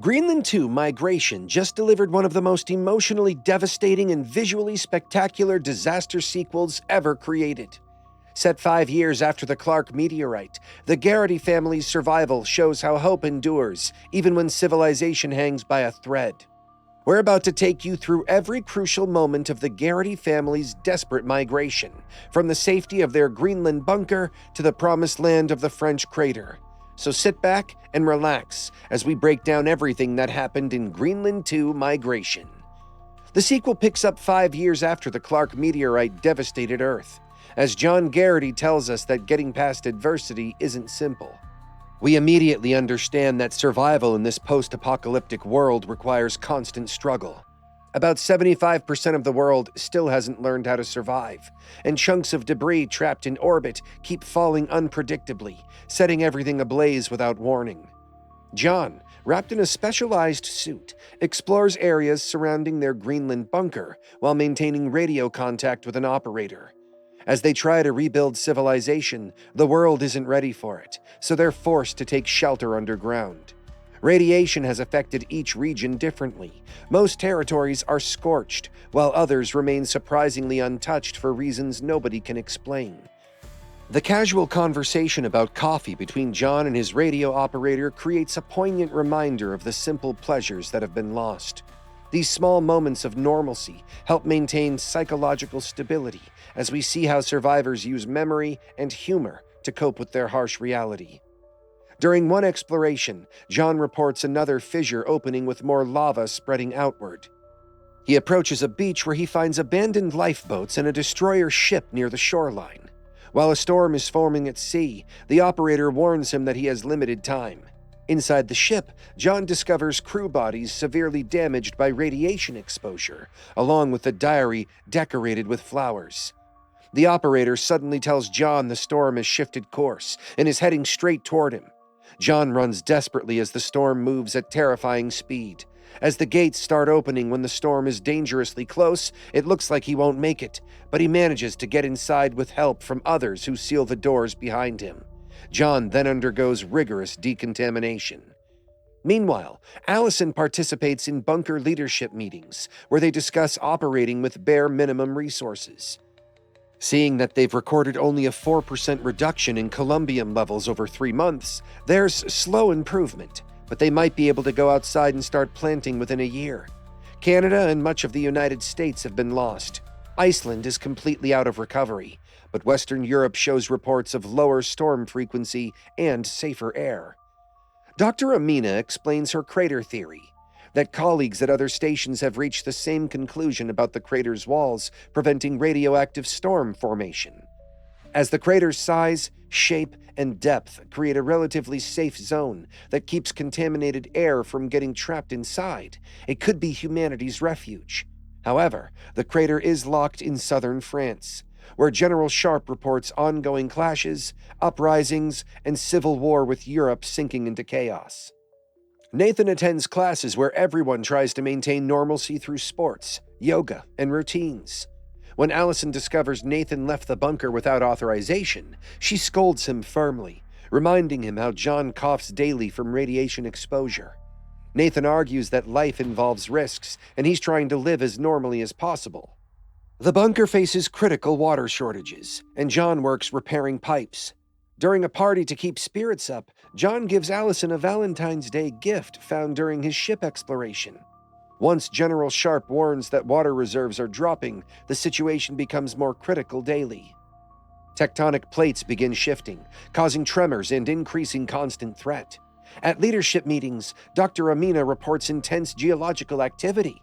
Greenland 2 Migration just delivered one of the most emotionally devastating and visually spectacular disaster sequels ever created. Set 5 years after the Clark meteorite, the Garrity family's survival shows how hope endures, even when civilization hangs by a thread. We're about to take you through every crucial moment of the Garrity family's desperate migration, from the safety of their Greenland bunker to the promised land of the French crater. So sit back and relax as we break down everything that happened in Greenland 2 Migration. The sequel picks up 5 years after the Clark meteorite devastated Earth, as John Garrity tells us that getting past adversity isn't simple. We immediately understand that survival in this post-apocalyptic world requires constant struggle. About 75% of the world still hasn't learned how to survive, and chunks of debris trapped in orbit keep falling unpredictably, setting everything ablaze without warning. John, wrapped in a specialized suit, explores areas surrounding their Greenland bunker while maintaining radio contact with an operator. As they try to rebuild civilization, the world isn't ready for it, so they're forced to take shelter underground. Radiation has affected each region differently. Most territories are scorched, while others remain surprisingly untouched for reasons nobody can explain. The casual conversation about coffee between John and his radio operator creates a poignant reminder of the simple pleasures that have been lost. These small moments of normalcy help maintain psychological stability as we see how survivors use memory and humor to cope with their harsh reality. During one exploration, John reports another fissure opening with more lava spreading outward. He approaches a beach where he finds abandoned lifeboats and a destroyer ship near the shoreline. While a storm is forming at sea, the operator warns him that he has limited time. Inside the ship, John discovers crew bodies severely damaged by radiation exposure, along with a diary decorated with flowers. The operator suddenly tells John the storm has shifted course and is heading straight toward him. John runs desperately as the storm moves at terrifying speed. As the gates start opening when the storm is dangerously close, it looks like he won't make it, but he manages to get inside with help from others who seal the doors behind him. John then undergoes rigorous decontamination. Meanwhile, Allison participates in bunker leadership meetings, where they discuss operating with bare minimum resources. Seeing that they've recorded only a 4% reduction in columbium levels over 3 months, there's slow improvement, but they might be able to go outside and start planting within a year. Canada and much of the United States have been lost. Iceland is completely out of recovery, but Western Europe shows reports of lower storm frequency and safer air. Dr. Amina explains her crater theory, that colleagues at other stations have reached the same conclusion about the crater's walls, preventing radioactive storm formation. As the crater's size, shape, and depth create a relatively safe zone that keeps contaminated air from getting trapped inside, it could be humanity's refuge. However, the crater is locked in southern France, where General Sharp reports ongoing clashes, uprisings, and civil war with Europe sinking into chaos. Nathan attends classes where everyone tries to maintain normalcy through sports, yoga, and routines. When Allison discovers Nathan left the bunker without authorization, she scolds him firmly, reminding him how John coughs daily from radiation exposure. Nathan argues that life involves risks, and he's trying to live as normally as possible. The bunker faces critical water shortages, and John works repairing pipes. During a party to keep spirits up, John gives Allison a Valentine's Day gift found during his ship exploration. Once General Sharp warns that water reserves are dropping, the situation becomes more critical daily. Tectonic plates begin shifting, causing tremors and increasing constant threat. At leadership meetings, Dr. Amina reports intense geological activity.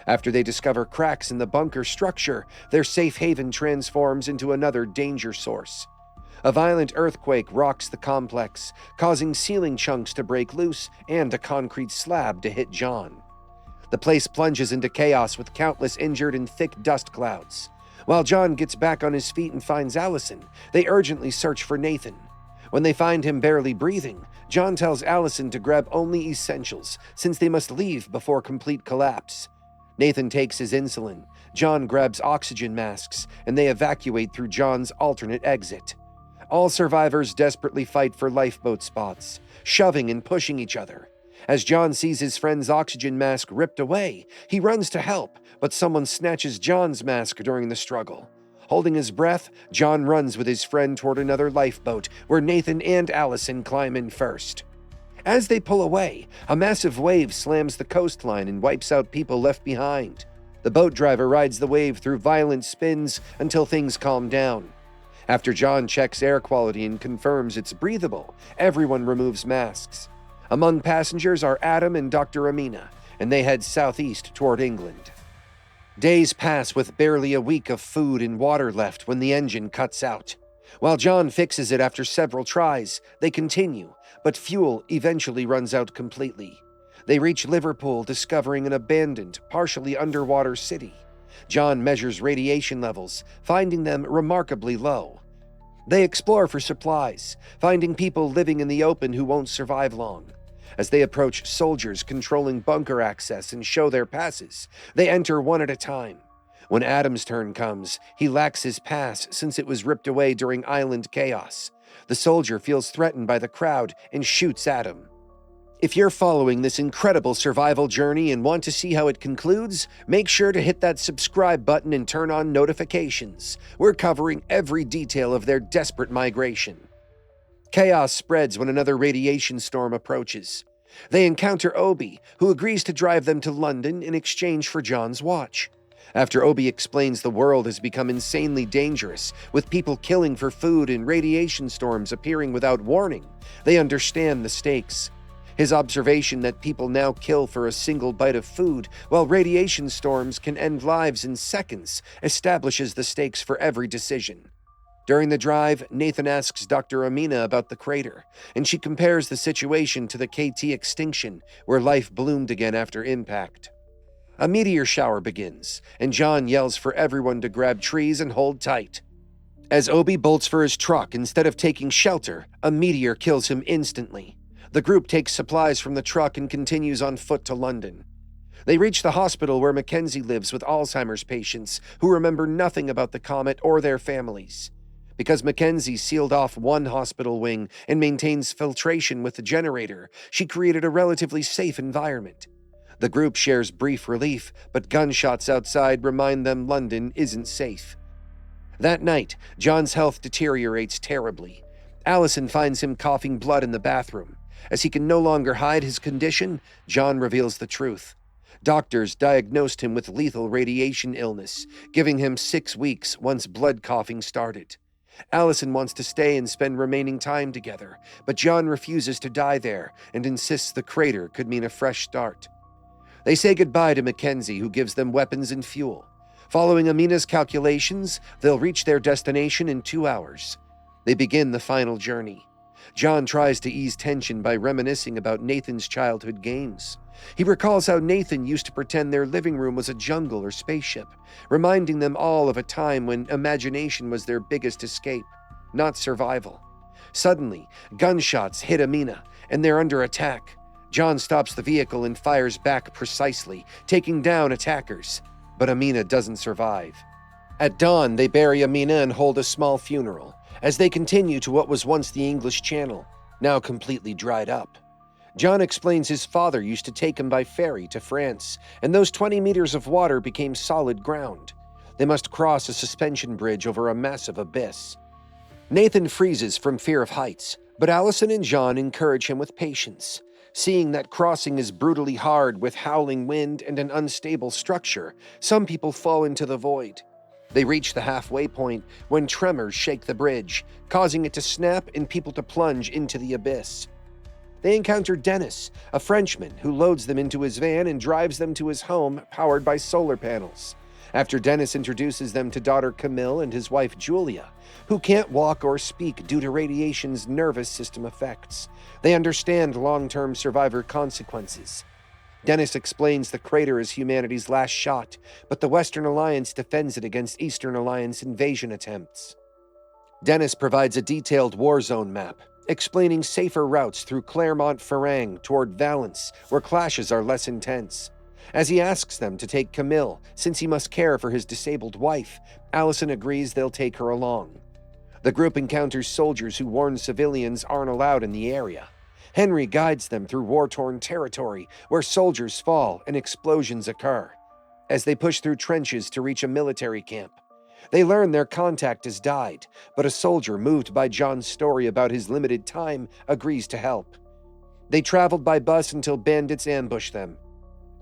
After they discover cracks in the bunker structure, their safe haven transforms into another danger source. A violent earthquake rocks the complex, causing ceiling chunks to break loose and a concrete slab to hit John. The place plunges into chaos with countless injured and thick dust clouds. While John gets back on his feet and finds Allison, they urgently search for Nathan. When they find him barely breathing, John tells Allison to grab only essentials, since they must leave before complete collapse. Nathan takes his insulin, John grabs oxygen masks, and they evacuate through John's alternate exit. All survivors desperately fight for lifeboat spots, shoving and pushing each other. As John sees his friend's oxygen mask ripped away, he runs to help, but someone snatches John's mask during the struggle. Holding his breath, John runs with his friend toward another lifeboat, where Nathan and Allison climb in first. As they pull away, a massive wave slams the coastline and wipes out people left behind. The boat driver rides the wave through violent spins until things calm down. After John checks air quality and confirms it's breathable, everyone removes masks. Among passengers are Adam and Dr. Amina, and they head southeast toward England. Days pass with barely a week of food and water left when the engine cuts out. While John fixes it after several tries, they continue, but fuel eventually runs out completely. They reach Liverpool, discovering an abandoned, partially underwater city. John measures radiation levels, finding them remarkably low. They explore for supplies, finding people living in the open who won't survive long. As they approach soldiers controlling bunker access and show their passes, they enter one at a time. When Adam's turn comes, he lacks his pass since it was ripped away during island chaos. The soldier feels threatened by the crowd and shoots Adam. If you're following this incredible survival journey and want to see how it concludes, make sure to hit that subscribe button and turn on notifications. We're covering every detail of their desperate migration. Chaos spreads when another radiation storm approaches. They encounter Obi, who agrees to drive them to London in exchange for John's watch. After Obi explains the world has become insanely dangerous, with people killing for food and radiation storms appearing without warning, they understand the stakes. His observation that people now kill for a single bite of food, while radiation storms can end lives in seconds, establishes the stakes for every decision. During the drive, Nathan asks Dr. Amina about the crater, and she compares the situation to the KT extinction, where life bloomed again after impact. A meteor shower begins, and John yells for everyone to grab trees and hold tight. As Obi bolts for his truck instead of taking shelter, a meteor kills him instantly. The group takes supplies from the truck and continues on foot to London. They reach the hospital where Mackenzie lives with Alzheimer's patients who remember nothing about the comet or their families. Because Mackenzie sealed off one hospital wing and maintains filtration with the generator, she created a relatively safe environment. The group shares brief relief, but gunshots outside remind them London isn't safe. That night, John's health deteriorates terribly. Allison finds him coughing blood in the bathroom. As he can no longer hide his condition, John reveals the truth. Doctors diagnosed him with lethal radiation illness, giving him 6 weeks once blood coughing started. Allison wants to stay and spend remaining time together, but John refuses to die there and insists the crater could mean a fresh start. They say goodbye to Mackenzie, who gives them weapons and fuel. Following Amina's calculations, they'll reach their destination in 2 hours. They begin the final journey. John tries to ease tension by reminiscing about Nathan's childhood games. He recalls how Nathan used to pretend their living room was a jungle or spaceship, reminding them all of a time when imagination was their biggest escape, not survival. Suddenly, gunshots hit Amina, and they're under attack. John stops the vehicle and fires back precisely, taking down attackers, but Amina doesn't survive. At dawn, they bury Amina and hold a small funeral, as they continue to what was once the English Channel, now completely dried up. John explains his father used to take him by ferry to France, and those 20 meters of water became solid ground. They must cross a suspension bridge over a massive abyss. Nathan freezes from fear of heights, but Allison and John encourage him with patience. Seeing that crossing is brutally hard with howling wind and an unstable structure, some people fall into the void. They reach the halfway point when tremors shake the bridge, causing it to snap and people to plunge into the abyss. They encounter Dennis, a Frenchman who loads them into his van and drives them to his home powered by solar panels. After Dennis introduces them to daughter Camille and his wife Julia, who can't walk or speak due to radiation's nervous system effects, they understand long-term survivor consequences. Dennis explains the crater is humanity's last shot, but the Western Alliance defends it against Eastern Alliance invasion attempts. Dennis provides a detailed war zone map, explaining safer routes through Clermont-Ferrand toward Valence, where clashes are less intense. As he asks them to take Camille, since he must care for his disabled wife, Allison agrees they'll take her along. The group encounters soldiers who warn civilians aren't allowed in the area. Henry guides them through war-torn territory where soldiers fall and explosions occur. As they push through trenches to reach a military camp, they learn their contact has died, but a soldier moved by John's story about his limited time agrees to help. They traveled by bus until bandits ambush them.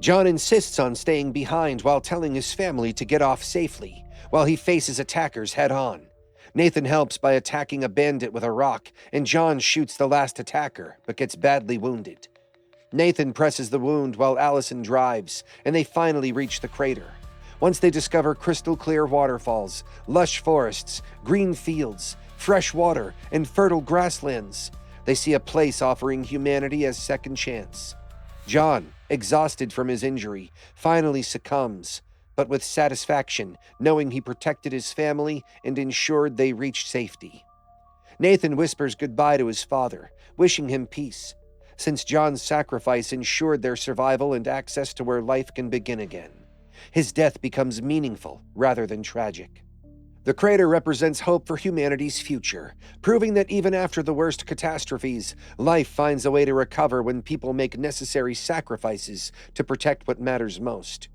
John insists on staying behind while telling his family to get off safely, while he faces attackers head-on. Nathan helps by attacking a bandit with a rock, and John shoots the last attacker, but gets badly wounded. Nathan presses the wound while Allison drives, and they finally reach the crater. Once they discover crystal-clear waterfalls, lush forests, green fields, fresh water, and fertile grasslands, they see a place offering humanity a second chance. John, exhausted from his injury, finally succumbs, but with satisfaction, knowing he protected his family and ensured they reached safety. Nathan whispers goodbye to his father, wishing him peace, since John's sacrifice ensured their survival and access to where life can begin again. His death becomes meaningful rather than tragic. The crater represents hope for humanity's future, proving that even after the worst catastrophes, life finds a way to recover when people make necessary sacrifices to protect what matters most.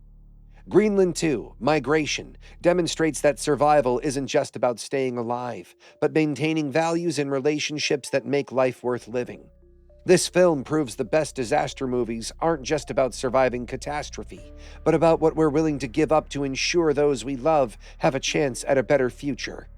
Greenland 2, Migration, demonstrates that survival isn't just about staying alive, but maintaining values and relationships that make life worth living. This film proves the best disaster movies aren't just about surviving catastrophe, but about what we're willing to give up to ensure those we love have a chance at a better future.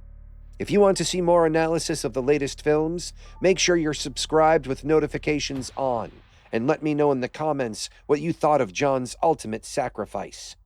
If you want to see more analysis of the latest films, make sure you're subscribed with notifications on, and let me know in the comments what you thought of John's ultimate sacrifice.